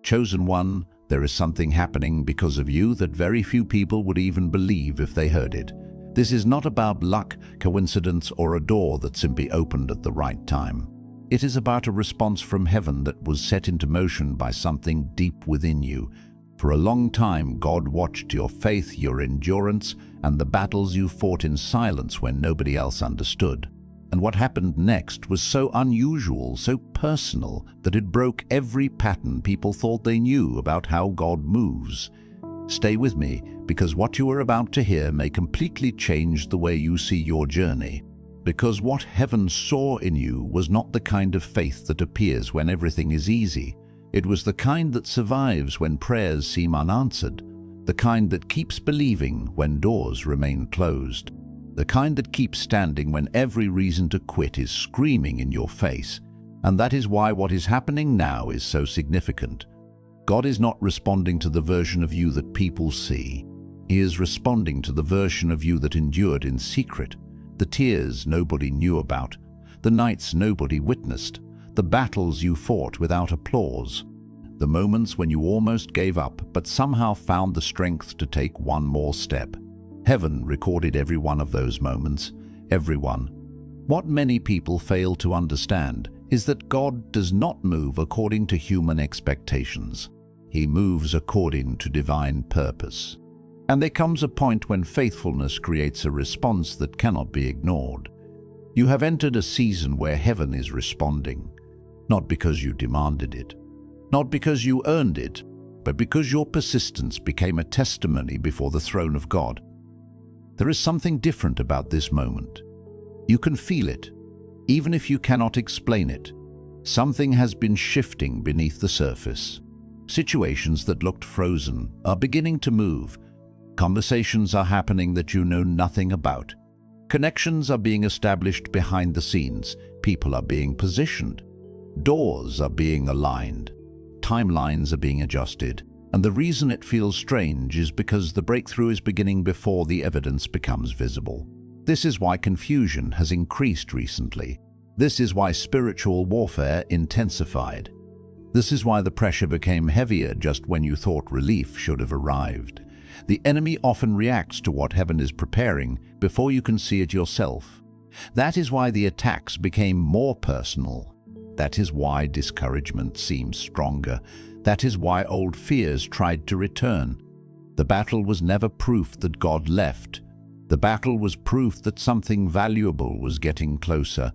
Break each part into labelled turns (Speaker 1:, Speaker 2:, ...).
Speaker 1: Chosen one, there is something happening because of you that very few people would even believe if they heard it. This is not about luck, coincidence, or a door that simply opened at the right time. It is about a response from heaven that was set into motion by something deep within you. For a long time, God watched your faith, your endurance, and the battles you fought in silence when nobody else understood. And what happened next was so unusual, so personal, that it broke every pattern people thought they knew about how God moves. Stay with me, because what you are about to hear may completely change the way you see your journey. Because what heaven saw in you was not the kind of faith that appears when everything is easy. It was the kind that survives when prayers seem unanswered, the kind that keeps believing when doors remain closed, the kind that keeps standing when every reason to quit is screaming in your face. And that is why what is happening now is so significant. God is not responding to the version of you that people see. He is responding to the version of you that endured in secret, the tears nobody knew about, the nights nobody witnessed, the battles you fought without applause, the moments when you almost gave up but somehow found the strength to take one more step. Heaven recorded every one of those moments, every one. What many people fail to understand is that God does not move according to human expectations. He moves according to divine purpose. And there comes a point when faithfulness creates a response that cannot be ignored. You have entered a season where heaven is responding, not because you demanded it, not because you earned it, but because your persistence became a testimony before the throne of God. There is something different about this moment. You can feel it, even if you cannot explain it. Something has been shifting beneath the surface. Situations that looked frozen are beginning to move. Conversations are happening that you know nothing about. Connections are being established behind the scenes. People are being positioned. Doors are being aligned. Timelines are being adjusted. And the reason it feels strange is because the breakthrough is beginning before the evidence becomes visible. This is why confusion has increased recently. This is why spiritual warfare intensified. This is why the pressure became heavier just when you thought relief should have arrived. The enemy often reacts to what heaven is preparing before you can see it yourself. That is why the attacks became more personal. That is why discouragement seems stronger. That is why old fears tried to return. The battle was never proof that God left. The battle was proof that something valuable was getting closer,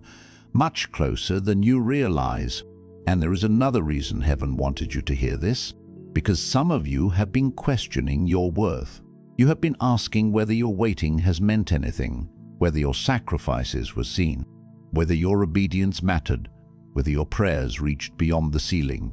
Speaker 1: much closer than you realize. And there is another reason heaven wanted you to hear this, because some of you have been questioning your worth. You have been asking whether your waiting has meant anything, whether your sacrifices were seen, whether your obedience mattered, whether your prayers reached beyond the ceiling.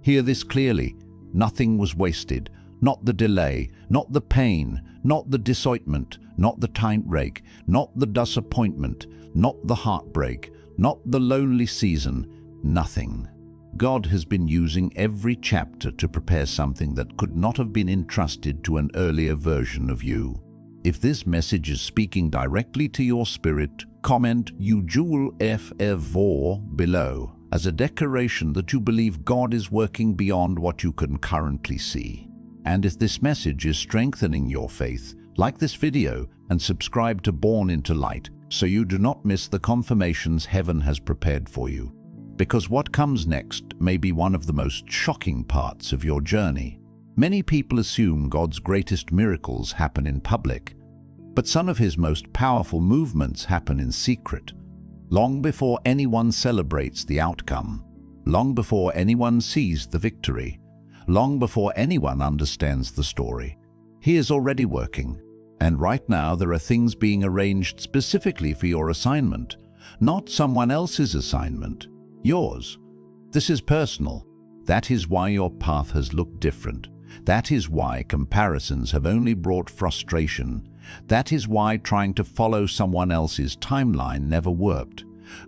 Speaker 1: Hear this clearly. Nothing was wasted. Not the delay, not the pain, not the disappointment, not the time break, not the disappointment, not the heartbreak, not the lonely season. Nothing. God has been using every chapter to prepare something that could not have been entrusted to an earlier version of you. If this message is speaking directly to your spirit, comment "Ujul F4" below as a declaration that you believe God is working beyond what you can currently see. And if this message is strengthening your faith, like this video and subscribe to Born into Light so you do not miss the confirmations heaven has prepared for you. Because what comes next may be one of the most shocking parts of your journey. Many people assume God's greatest miracles happen in public, but some of his most powerful movements happen in secret, long before anyone celebrates the outcome, long before anyone sees the victory, long before anyone understands the story. He is already working, and right now there are things being arranged specifically for your assignment, not someone else's assignment, yours. This is personal. That is why your path has looked different. That is why comparisons have only brought frustration. That is why trying to follow someone else's timeline never worked.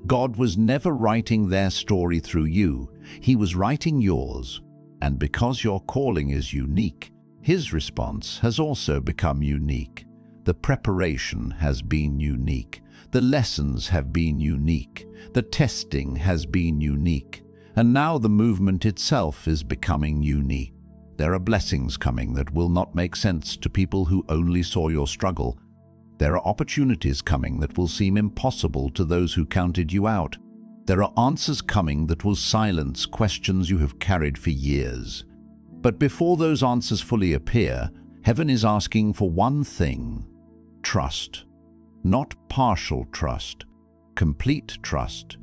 Speaker 1: God was never writing their story through you. He was writing yours. And because your calling is unique, his response has also become unique. The preparation has been unique. The lessons have been unique. The testing has been unique. And now the movement itself is becoming unique. There are blessings coming that will not make sense to people who only saw your struggle. There are opportunities coming that will seem impossible to those who counted you out. There are answers coming that will silence questions you have carried for years. But before those answers fully appear, heaven is asking for one thing: trust. Not partial trust, complete trust.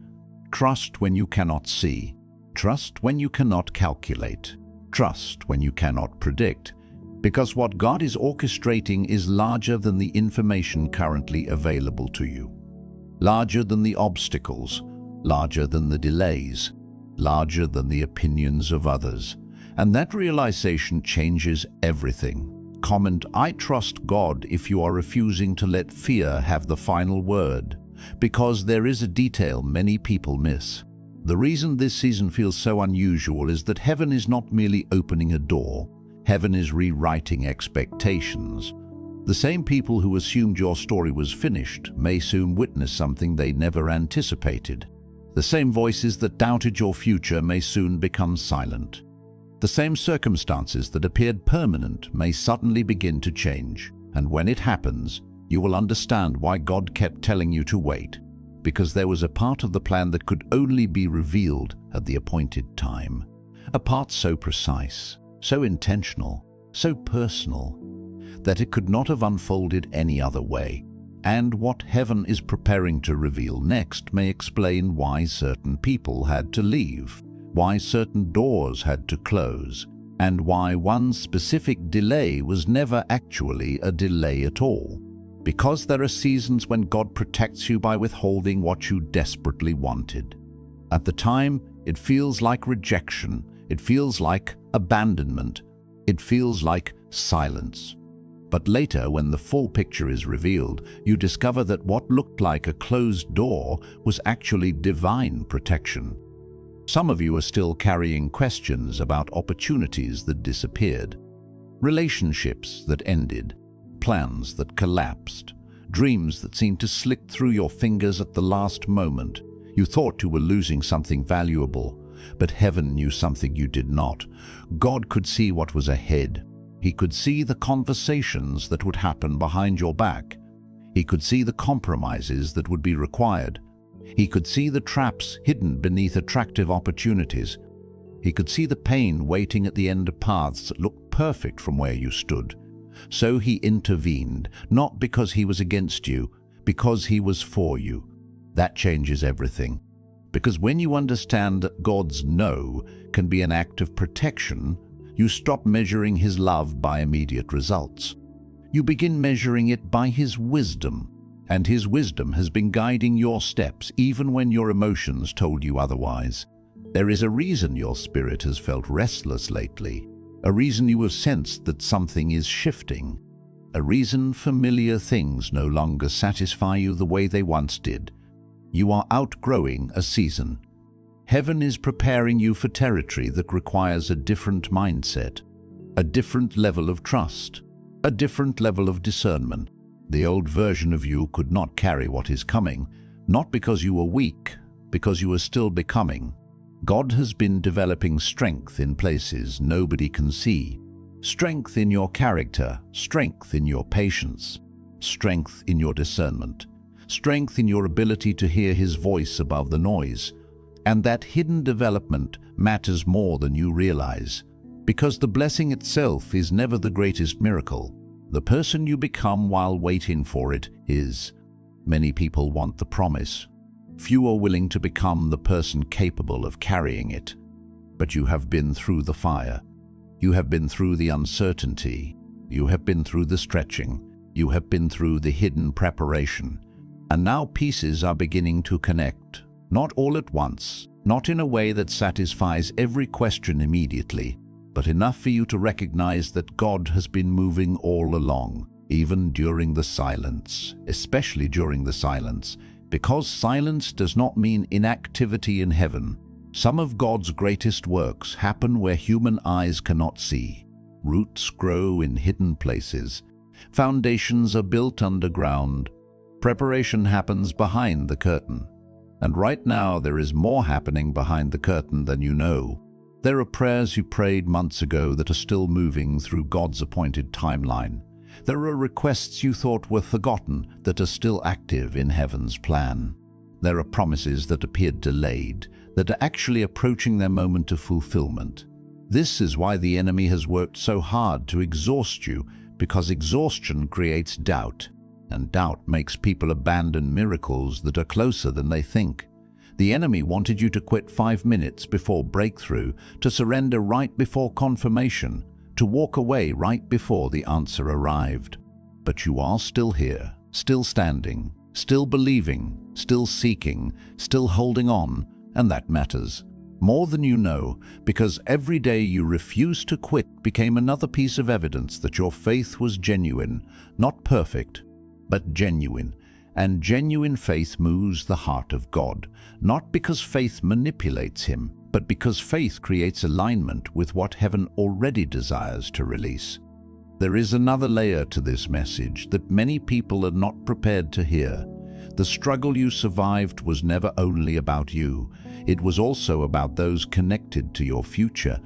Speaker 1: Trust when you cannot see. Trust when you cannot calculate. Trust when you cannot predict. Because what God is orchestrating is larger than the information currently available to you. Larger than the obstacles, larger than the delays, larger than the opinions of others. And that realization changes everything. Comment, "I trust God," if you are refusing to let fear have the final word, because there is a detail many people miss. The reason this season feels so unusual is that heaven is not merely opening a door, heaven is rewriting expectations. The same people who assumed your story was finished may soon witness something they never anticipated. The same voices that doubted your future may soon become silent. The same circumstances that appeared permanent may suddenly begin to change. And when it happens, you will understand why God kept telling you to wait, because there was a part of the plan that could only be revealed at the appointed time. A part so precise, so intentional, so personal, that it could not have unfolded any other way. And what heaven is preparing to reveal next may explain why certain people had to leave, why certain doors had to close, and why one specific delay was never actually a delay at all. Because there are seasons when God protects you by withholding what you desperately wanted. At the time, it feels like rejection, it feels like abandonment, it feels like silence. But later, when the full picture is revealed, you discover that what looked like a closed door was actually divine protection. Some of you are still carrying questions about opportunities that disappeared, relationships that ended, plans that collapsed, dreams that seemed to slip through your fingers at the last moment. You thought you were losing something valuable, but heaven knew something you did not. God could see what was ahead. He could see the conversations that would happen behind your back. He could see the compromises that would be required. He could see the traps hidden beneath attractive opportunities. He could see the pain waiting at the end of paths that looked perfect from where you stood. So he intervened, not because he was against you, because he was for you. That changes everything. Because when you understand that God's no can be an act of protection, you stop measuring his love by immediate results. You begin measuring it by his wisdom, and his wisdom has been guiding your steps even when your emotions told you otherwise. There is a reason your spirit has felt restless lately, a reason you have sensed that something is shifting, a reason familiar things no longer satisfy you the way they once did. You are outgrowing a season. Heaven is preparing you for territory that requires a different mindset, a different level of trust, a different level of discernment. The old version of you could not carry what is coming, not because you were weak, because you are still becoming. God has been developing strength in places nobody can see. Strength in your character, strength in your patience, strength in your discernment, strength in your ability to hear his voice above the noise. And that hidden development matters more than you realize, because the blessing itself is never the greatest miracle. The person you become while waiting for it is. Many people want the promise. Few are willing to become the person capable of carrying it. But you have been through the fire. You have been through the uncertainty. You have been through the stretching. You have been through the hidden preparation. And now pieces are beginning to connect. Not all at once, not in a way that satisfies every question immediately, but enough for you to recognize that God has been moving all along, even during the silence, especially during the silence, because silence does not mean inactivity in heaven. Some of God's greatest works happen where human eyes cannot see. Roots grow in hidden places. Foundations are built underground. Preparation happens behind the curtain. And right now there is more happening behind the curtain than you know. There are prayers you prayed months ago that are still moving through God's appointed timeline. There are requests you thought were forgotten that are still active in heaven's plan. There are promises that appeared delayed, that are actually approaching their moment of fulfillment. This is why the enemy has worked so hard to exhaust you, because exhaustion creates doubt, and doubt makes people abandon miracles that are closer than they think. The enemy wanted you to quit 5 minutes before breakthrough, to surrender right before confirmation, to walk away right before the answer arrived. But you are still here, still standing, still believing, still seeking, still holding on, and that matters. More than you know, because every day you refused to quit became another piece of evidence that your faith was genuine, not perfect, but genuine. And genuine faith moves the heart of God, not because faith manipulates Him, but because faith creates alignment with what heaven already desires to release. There is another layer to this message that many people are not prepared to hear. The struggle you survived was never only about you. It was also about those connected to your future,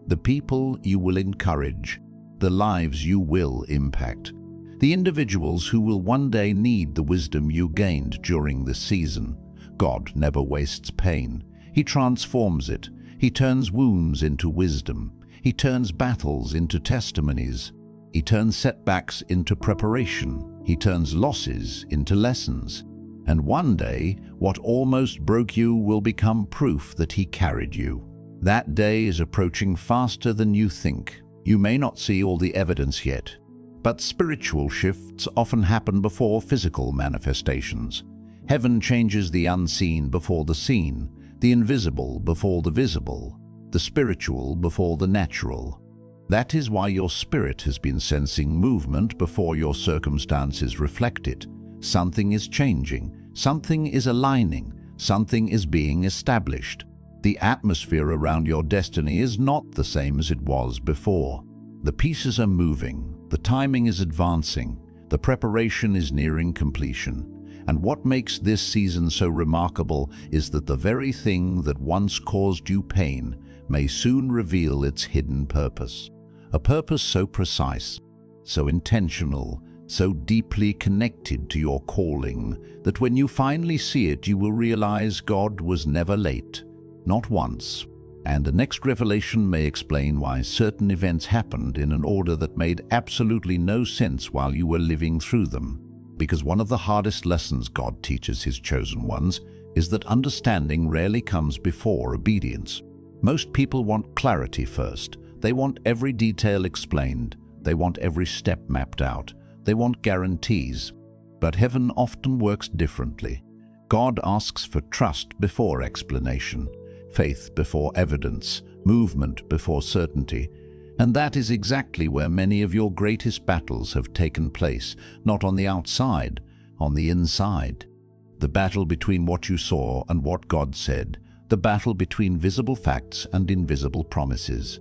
Speaker 1: the people you will encourage, the lives you will impact, the individuals who will one day need the wisdom you gained during this season. God never wastes pain. He transforms it. He turns wounds into wisdom. He turns battles into testimonies. He turns setbacks into preparation. He turns losses into lessons. And one day, what almost broke you will become proof that He carried you. That day is approaching faster than you think. You may not see all the evidence yet, but spiritual shifts often happen before physical manifestations. Heaven changes the unseen before the seen, the invisible before the visible, the spiritual before the natural. That is why your spirit has been sensing movement before your circumstances reflect it. Something is changing, something is aligning, something is being established. The atmosphere around your destiny is not the same as it was before. The pieces are moving, the timing is advancing, the preparation is nearing completion. And what makes this season so remarkable is that the very thing that once caused you pain may soon reveal its hidden purpose. A purpose so precise, so intentional, so deeply connected to your calling, that when you finally see it, you will realize God was never late, not once. And the next revelation may explain why certain events happened in an order that made absolutely no sense while you were living through them. Because one of the hardest lessons God teaches His chosen ones is that understanding rarely comes before obedience. Most people want clarity first. They want every detail explained. They want every step mapped out. They want guarantees. But heaven often works differently. God asks for trust before explanation, faith before evidence, movement before certainty. And that is exactly where many of your greatest battles have taken place, not on the outside, on the inside. The battle between what you saw and what God said, the battle between visible facts and invisible promises,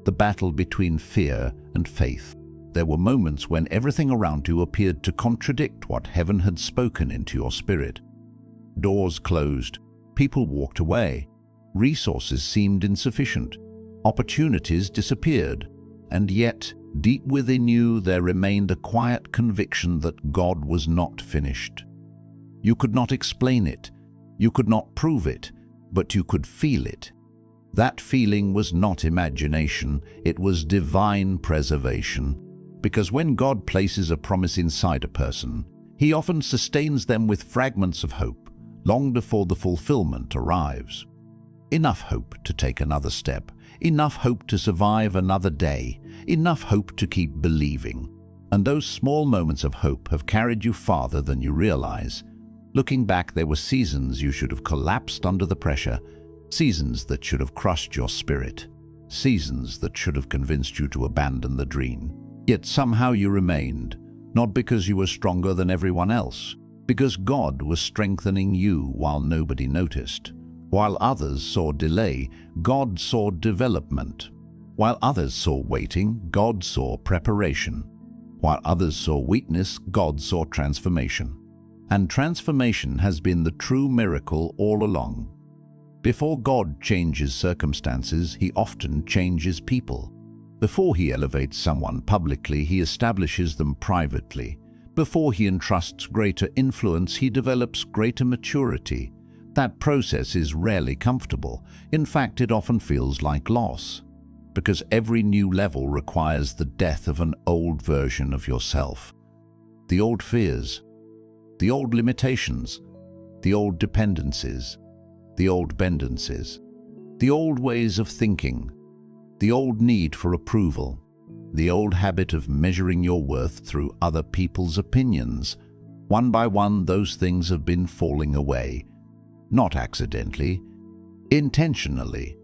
Speaker 1: the battle between fear and faith. There were moments when everything around you appeared to contradict what heaven had spoken into your spirit. Doors closed, people walked away, resources seemed insufficient, opportunities disappeared, and yet, deep within you there remained a quiet conviction that God was not finished. You could not explain it, you could not prove it, but you could feel it. That feeling was not imagination, it was divine preservation. Because when God places a promise inside a person, He often sustains them with fragments of hope, long before the fulfillment arrives. Enough hope to take another step, enough hope to survive another day, enough hope to keep believing. And those small moments of hope have carried you farther than you realize. Looking back, there were seasons you should have collapsed under the pressure, seasons that should have crushed your spirit, seasons that should have convinced you to abandon the dream. Yet somehow you remained, not because you were stronger than everyone else, because God was strengthening you while nobody noticed. While others saw delay, God saw development. While others saw waiting, God saw preparation. While others saw weakness, God saw transformation. And transformation has been the true miracle all along. Before God changes circumstances, He often changes people. Before He elevates someone publicly, He establishes them privately. Before He entrusts greater influence, He develops greater maturity. That process is rarely comfortable. In fact, it often feels like loss. Because every new level requires the death of an old version of yourself. The old fears, the old limitations, the old dependencies, the old bendencies, the old ways of thinking, the old need for approval, the old habit of measuring your worth through other people's opinions. One by one, those things have been falling away. Not accidentally, intentionally.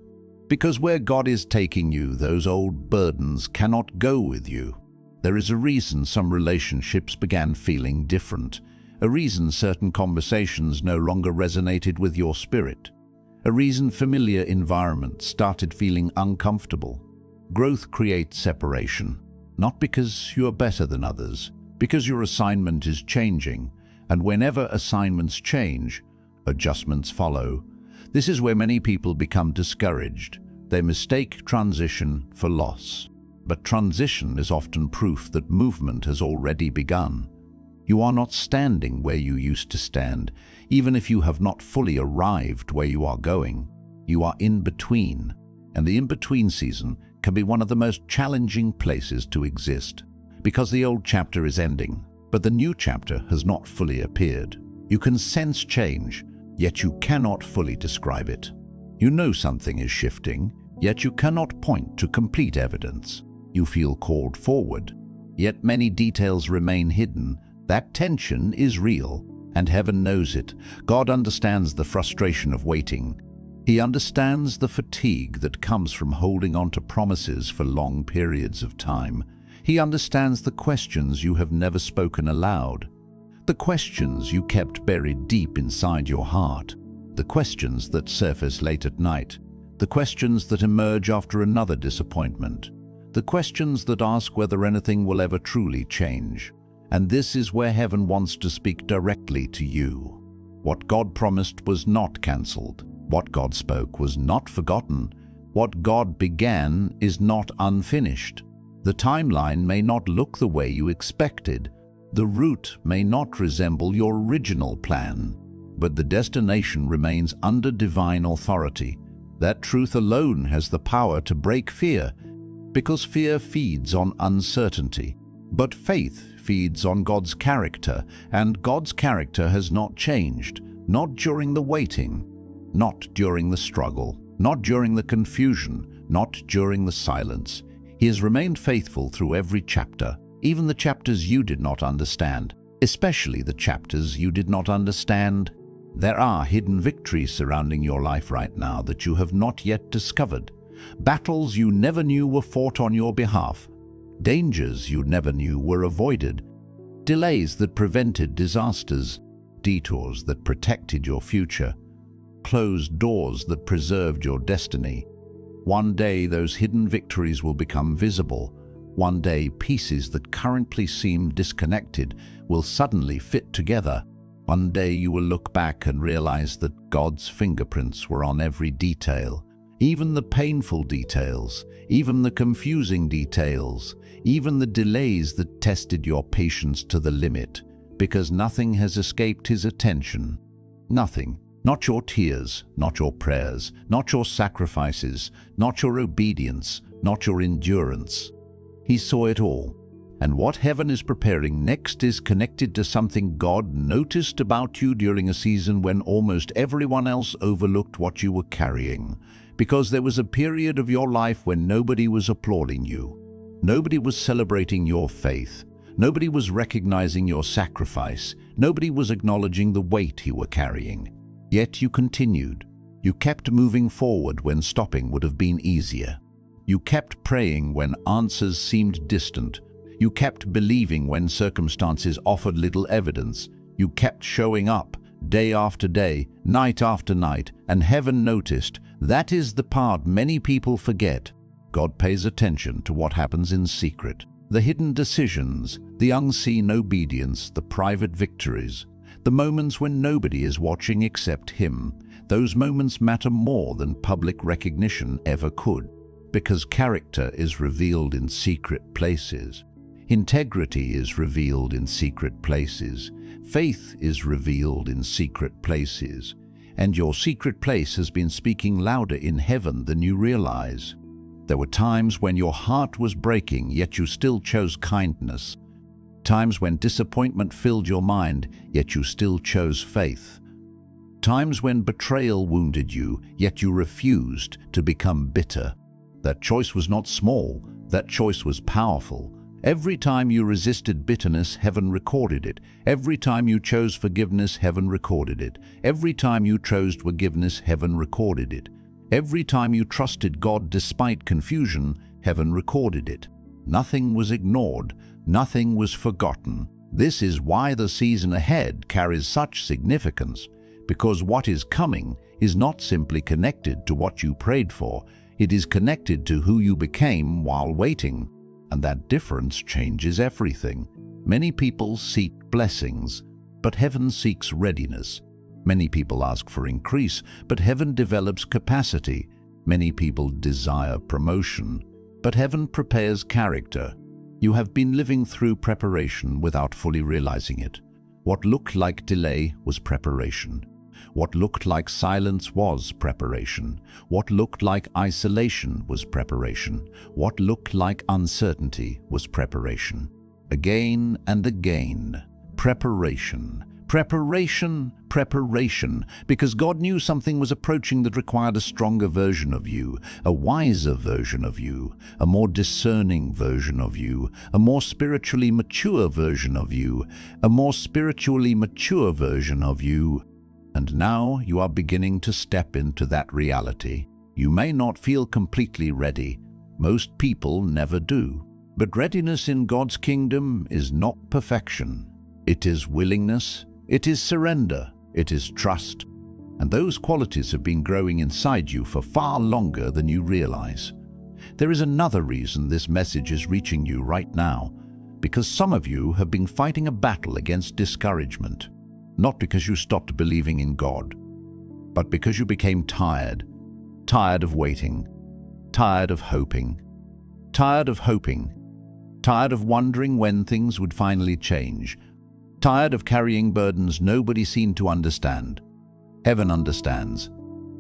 Speaker 1: Because where God is taking you, those old burdens cannot go with you. There is a reason some relationships began feeling different, a reason certain conversations no longer resonated with your spirit, a reason familiar environments started feeling uncomfortable. Growth creates separation, not because you are better than others, because your assignment is changing, and whenever assignments change, adjustments follow. This is where many people become discouraged. They mistake transition for loss. But transition is often proof that movement has already begun. You are not standing where you used to stand, even if you have not fully arrived where you are going. You are in between, and the in-between season can be one of the most challenging places to exist, because the old chapter is ending, but the new chapter has not fully appeared. You can sense change, yet you cannot fully describe it. You know something is shifting, yet you cannot point to complete evidence. You feel called forward, yet many details remain hidden. That tension is real, and heaven knows it. God understands the frustration of waiting. He understands the fatigue that comes from holding on to promises for long periods of time. He understands the questions you have never spoken aloud. The questions you kept buried deep inside your heart, the questions that surface late at night, the questions that emerge after another disappointment, the questions that ask whether anything will ever truly change. And this is where heaven wants to speak directly to you. What God promised was not cancelled. What God spoke was not forgotten. What God began is not unfinished. The timeline may not look the way you expected. The route may not resemble your original plan, but the destination remains under divine authority. That truth alone has the power to break fear, because fear feeds on uncertainty. But faith feeds on God's character, and God's character has not changed, not during the waiting, not during the struggle, not during the confusion, not during the silence. He has remained faithful through every chapter. Even the chapters you did not understand, especially the chapters you did not understand. There are hidden victories surrounding your life right now that you have not yet discovered. Battles you never knew were fought on your behalf. Dangers you never knew were avoided. Delays that prevented disasters. Detours that protected your future. Closed doors that preserved your destiny. One day those hidden victories will become visible. One day, pieces that currently seem disconnected will suddenly fit together. One day you will look back and realize that God's fingerprints were on every detail, even the painful details, even the confusing details, even the delays that tested your patience to the limit, because nothing has escaped His attention. Nothing. Not your tears, not your prayers, not your sacrifices, not your obedience, not your endurance. He saw it all, and what heaven is preparing next is connected to something God noticed about you during a season when almost everyone else overlooked what you were carrying, because there was a period of your life when nobody was applauding you. Nobody was celebrating your faith. Nobody was recognizing your sacrifice. Nobody was acknowledging the weight you were carrying. Yet you continued. You kept moving forward when stopping would have been easier. You kept praying when answers seemed distant. You kept believing when circumstances offered little evidence. You kept showing up, day after day, night after night, and heaven noticed. That is the part many people forget. God pays attention to what happens in secret. The hidden decisions, the unseen obedience, the private victories. the moments when nobody is watching except Him. Those moments matter more than public recognition ever could, because character is revealed in secret places. Integrity is revealed in secret places. Faith is revealed in secret places. And your secret place has been speaking louder in heaven than you realize. There were times when your heart was breaking, yet you still chose kindness. Times when disappointment filled your mind, yet you still chose faith. Times when betrayal wounded you, yet you refused to become bitter. That choice was not small, that choice was powerful. Every time you resisted bitterness, heaven recorded it. Every time you chose forgiveness, heaven recorded it. Every time you chose forgiveness, heaven recorded it. Every time you trusted God despite confusion, heaven recorded it. Nothing was ignored, nothing was forgotten. This is why the season ahead carries such significance, because what is coming is not simply connected to what you prayed for, it is connected to who you became while waiting. And that difference changes everything. Many people seek blessings, but heaven seeks readiness. Many people ask for increase, but heaven develops capacity. Many people desire promotion, but heaven prepares character. You have been living through preparation without fully realizing it. What looked like delay was preparation. What looked like silence was preparation. What looked like isolation was preparation. What looked like uncertainty was preparation. Again and again, preparation. Preparation, preparation, because God knew something was approaching that required a stronger version of you, a wiser version of you, a more discerning version of you, a more spiritually mature version of you, a more spiritually mature version of you. And now you are beginning to step into that reality. You may not feel completely ready. Most people never do. But readiness in God's kingdom is not perfection. It is willingness, it is surrender, it is trust. And those qualities have been growing inside you for far longer than you realize. There is another reason this message is reaching you right now, because some of you have been fighting a battle against discouragement. Not because you stopped believing in God, but because you became tired of waiting, tired of hoping, tired of wondering when things would finally change, tired of carrying burdens nobody seemed to understand. Heaven understands,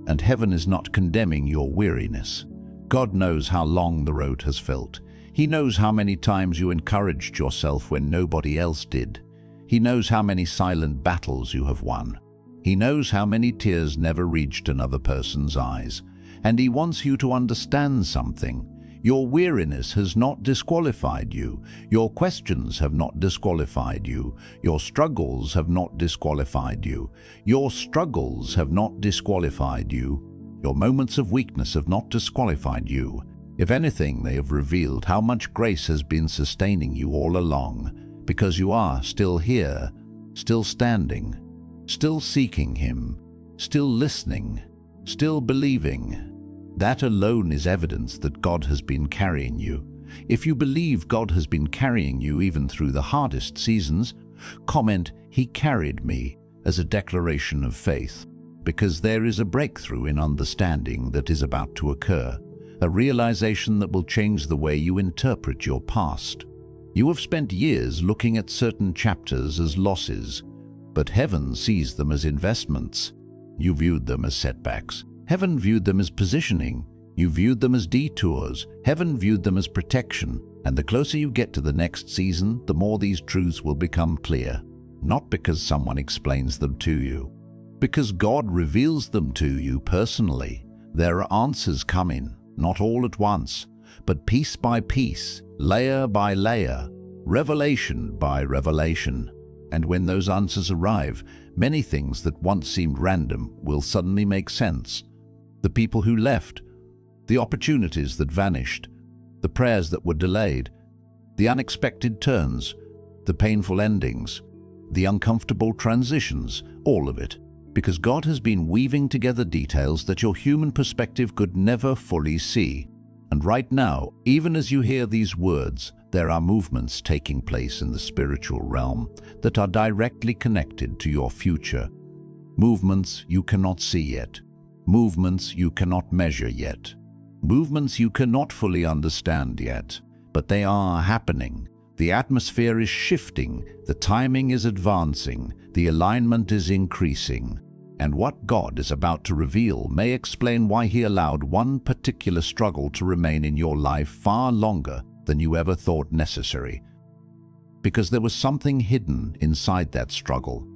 Speaker 1: and heaven is not condemning your weariness. God knows how long the road has felt. He knows how many times you encouraged yourself when nobody else did. He knows how many silent battles you have won. He knows how many tears never reached another person's eyes. And He wants you to understand something. Your weariness has not disqualified you. Your questions have not disqualified you. Your struggles have not disqualified you. Your struggles have not disqualified you. Your moments of weakness have not disqualified you. If anything, they have revealed how much grace has been sustaining you all along. Because you are still here, still standing, still seeking Him, still listening, still believing. That alone is evidence that God has been carrying you. If you believe God has been carrying you even through the hardest seasons, comment, "He carried me," as a declaration of faith, because there is a breakthrough in understanding that is about to occur, a realization that will change the way you interpret your past. You have spent years looking at certain chapters as losses, but heaven sees them as investments. You viewed them as setbacks. Heaven viewed them as positioning. You viewed them as detours. Heaven viewed them as protection. And the closer you get to the next season, the more these truths will become clear. Not because someone explains them to you, because God reveals them to you personally. There are answers coming, not all at once, but piece by piece, layer by layer, revelation by revelation. And when those answers arrive, many things that once seemed random will suddenly make sense. The people who left, the opportunities that vanished, the prayers that were delayed, the unexpected turns, the painful endings, the uncomfortable transitions, all of it, because God has been weaving together details that your human perspective could never fully see. And right now, even as you hear these words, there are movements taking place in the spiritual realm that are directly connected to your future. Movements you cannot see yet. Movements you cannot measure yet. Movements you cannot fully understand yet. But they are happening. The atmosphere is shifting. The timing is advancing. The alignment is increasing. And what God is about to reveal may explain why He allowed one particular struggle to remain in your life far longer than you ever thought necessary. Because there was something hidden inside that struggle,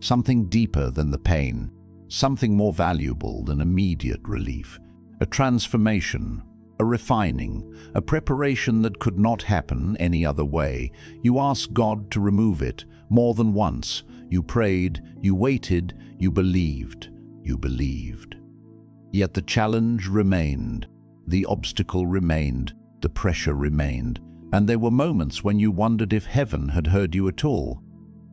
Speaker 1: something deeper than the pain, something more valuable than immediate relief, a transformation, a refining, a preparation that could not happen any other way. You asked God to remove it more than once. You prayed, you waited, you believed. Yet the challenge remained, the obstacle remained, the pressure remained, and there were moments when you wondered if heaven had heard you at all.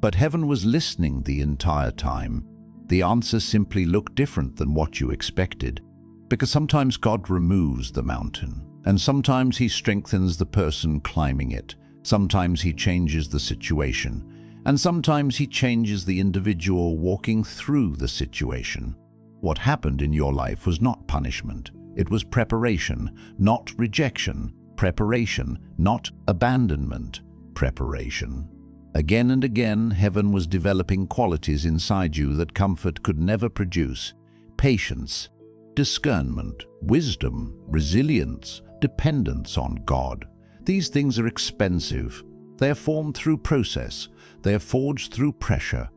Speaker 1: But heaven was listening the entire time. The answer simply looked different than what you expected. Because sometimes God removes the mountain, and sometimes He strengthens the person climbing it. Sometimes He changes the situation, and sometimes He changes the individual walking through the situation. What happened in your life was not punishment. It was preparation, not rejection. Preparation, not abandonment. Preparation. Again and again, heaven was developing qualities inside you that comfort could never produce. Patience, discernment, wisdom, resilience, dependence on God. These things are expensive. They are formed through process. They are forged through pressure.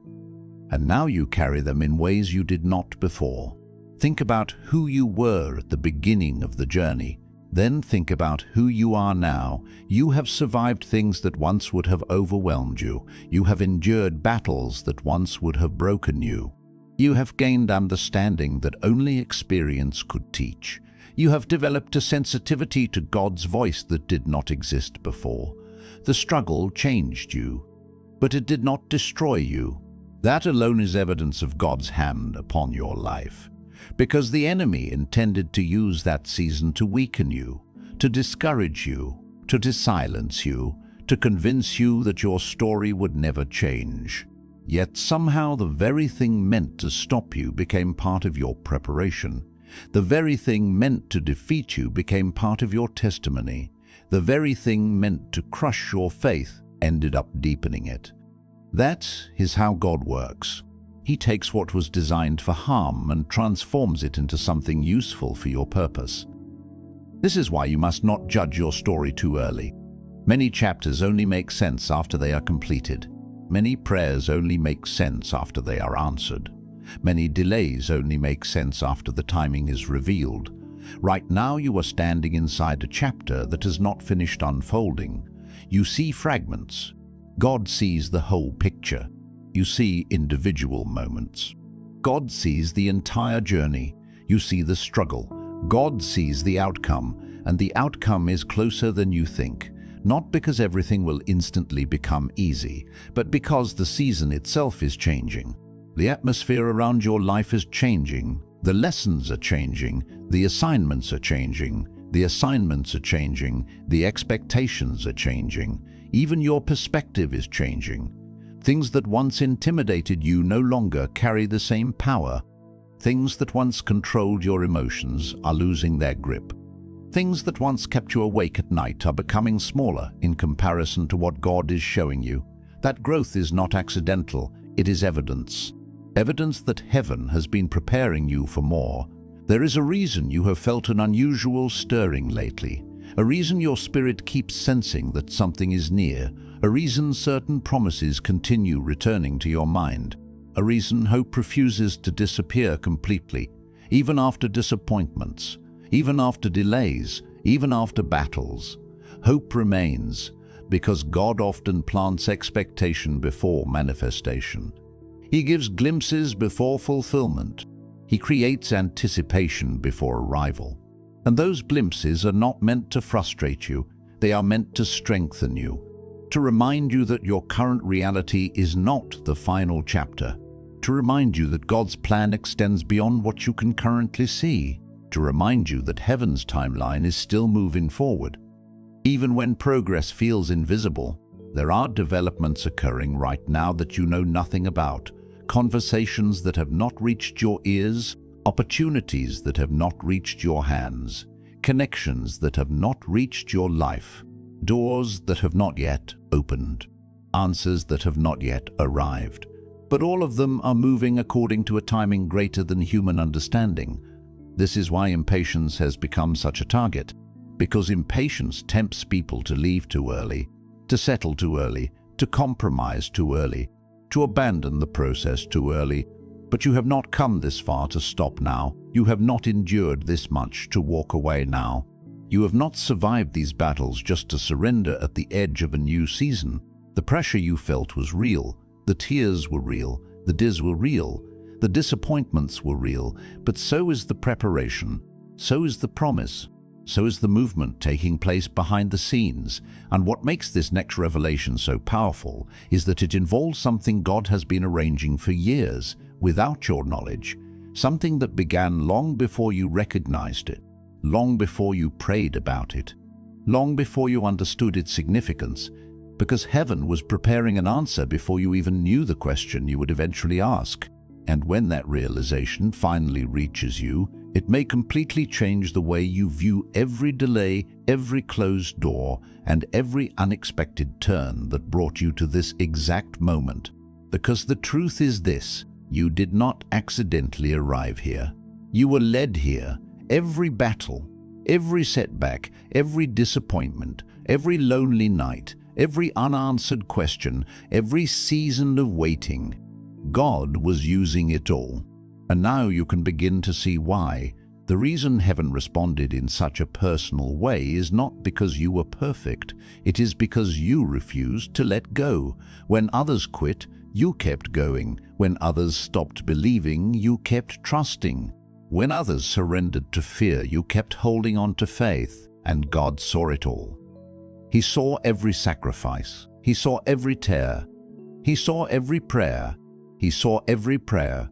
Speaker 1: And now you carry them in ways you did not before. Think about who you were at the beginning of the journey. Then think about who you are now. You have survived things that once would have overwhelmed you. You have endured battles that once would have broken you. You have gained understanding that only experience could teach. You have developed a sensitivity to God's voice that did not exist before. The struggle changed you, but it did not destroy you. That alone is evidence of God's hand upon your life. Because the enemy intended to use that season to weaken you, to discourage you, to silence you, to convince you that your story would never change. Yet somehow the very thing meant to stop you became part of your preparation. The very thing meant to defeat you became part of your testimony. The very thing meant to crush your faith ended up deepening it. That is how God works. He takes what was designed for harm and transforms it into something useful for your purpose. This is why you must not judge your story too early. Many chapters only make sense after they are completed. Many prayers only make sense after they are answered. Many delays only make sense after the timing is revealed. Right now you are standing inside a chapter that has not finished unfolding. You see fragments. God sees the whole picture. You see individual moments. God sees the entire journey. You see the struggle. God sees the outcome, and the outcome is closer than you think. Not because everything will instantly become easy, but because the season itself is changing. The atmosphere around your life is changing. The lessons are changing. The assignments are changing. The assignments are changing. The expectations are changing. Even your perspective is changing. Things that once intimidated you no longer carry the same power. Things that once controlled your emotions are losing their grip. Things that once kept you awake at night are becoming smaller in comparison to what God is showing you. That growth is not accidental, it is evidence. Evidence that heaven has been preparing you for more. There is a reason you have felt an unusual stirring lately. A reason your spirit keeps sensing that something is near. A reason certain promises continue returning to your mind. A reason hope refuses to disappear completely, even after disappointments, even after delays, even after battles. Hope remains, because God often plants expectation before manifestation. He gives glimpses before fulfillment. He creates anticipation before arrival. And those glimpses are not meant to frustrate you. They are meant to strengthen you, to remind you that your current reality is not the final chapter, to remind you that God's plan extends beyond what you can currently see, to remind you that heaven's timeline is still moving forward. Even when progress feels invisible, there are developments occurring right now that you know nothing about, conversations that have not reached your ears, opportunities that have not reached your hands, connections that have not reached your life, doors that have not yet opened, answers that have not yet arrived. But all of them are moving according to a timing greater than human understanding. This is why impatience has become such a target, because impatience tempts people to leave too early, to settle too early, to compromise too early, to abandon the process too early. But you have not come this far to stop now. You have not endured this much to walk away now. You have not survived these battles just to surrender at the edge of a new season. The pressure you felt was real. The tears were real. The diz were real. The disappointments were real. But so is the preparation. So is the promise. So is the movement taking place behind the scenes. And what makes this next revelation so powerful is that it involves something God has been arranging for years, without your knowledge, something that began long before you recognized it, long before you prayed about it, long before you understood its significance, because heaven was preparing an answer before you even knew the question you would eventually ask. And when that realization finally reaches you, it may completely change the way you view every delay, every closed door, and every unexpected turn that brought you to this exact moment. Because the truth is this: you did not accidentally arrive here. You were led here. Every battle, every setback, every disappointment, every lonely night, every unanswered question, every season of waiting, God was using it all. And now you can begin to see why. The reason heaven responded in such a personal way is not because you were perfect. It is because you refused to let go. When others quit, you kept going. When others stopped believing, you kept trusting. When others surrendered to fear, you kept holding on to faith. And God saw it all. He saw every sacrifice. He saw every tear. He saw every prayer. He saw every prayer.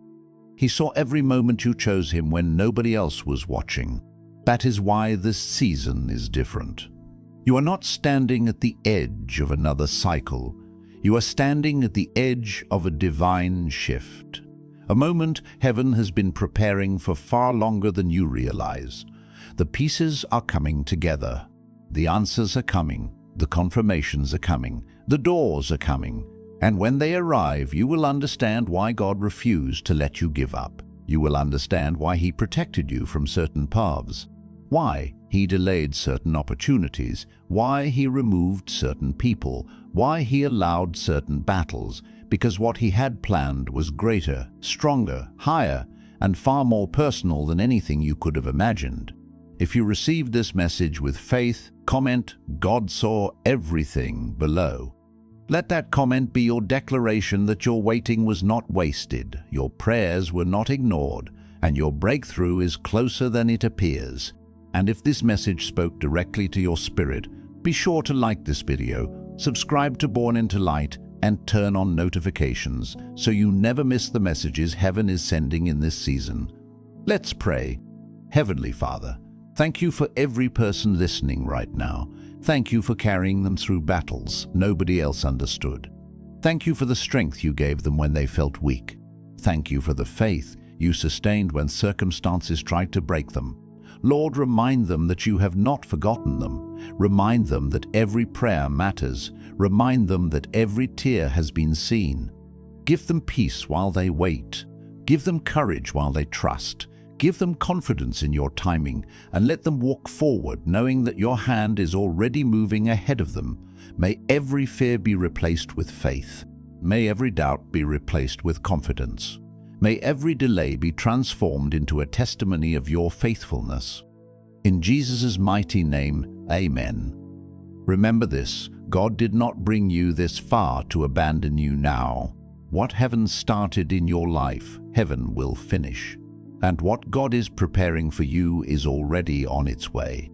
Speaker 1: He saw every moment you chose Him when nobody else was watching. That is why this season is different. You are not standing at the edge of another cycle. You are standing at the edge of a divine shift. A moment heaven has been preparing for far longer than you realize. The pieces are coming together. The answers are coming. The confirmations are coming. The doors are coming. And when they arrive, you will understand why God refused to let you give up. You will understand why He protected you from certain paths, why He delayed certain opportunities, why He removed certain people, why He allowed certain battles, because what He had planned was greater, stronger, higher, and far more personal than anything you could have imagined. If you received this message with faith, comment "God saw everything" below. Let that comment be your declaration that your waiting was not wasted, your prayers were not ignored, and your breakthrough is closer than it appears. And if this message spoke directly to your spirit, be sure to like this video, subscribe to Born into Light, and turn on notifications so you never miss the messages heaven is sending in this season. Let's pray. Heavenly Father, thank you for every person listening right now. Thank you for carrying them through battles nobody else understood. Thank you for the strength you gave them when they felt weak. Thank you for the faith you sustained when circumstances tried to break them. Lord, remind them that you have not forgotten them. Remind them that every prayer matters. Remind them that every tear has been seen. Give them peace while they wait. Give them courage while they trust. Give them confidence in your timing, and let them walk forward knowing that your hand is already moving ahead of them. May every fear be replaced with faith. May every doubt be replaced with confidence. May every delay be transformed into a testimony of your faithfulness. In Jesus' mighty name, amen. Remember this: God did not bring you this far to abandon you now. What heaven started in your life, heaven will finish. And what God is preparing for you is already on its way.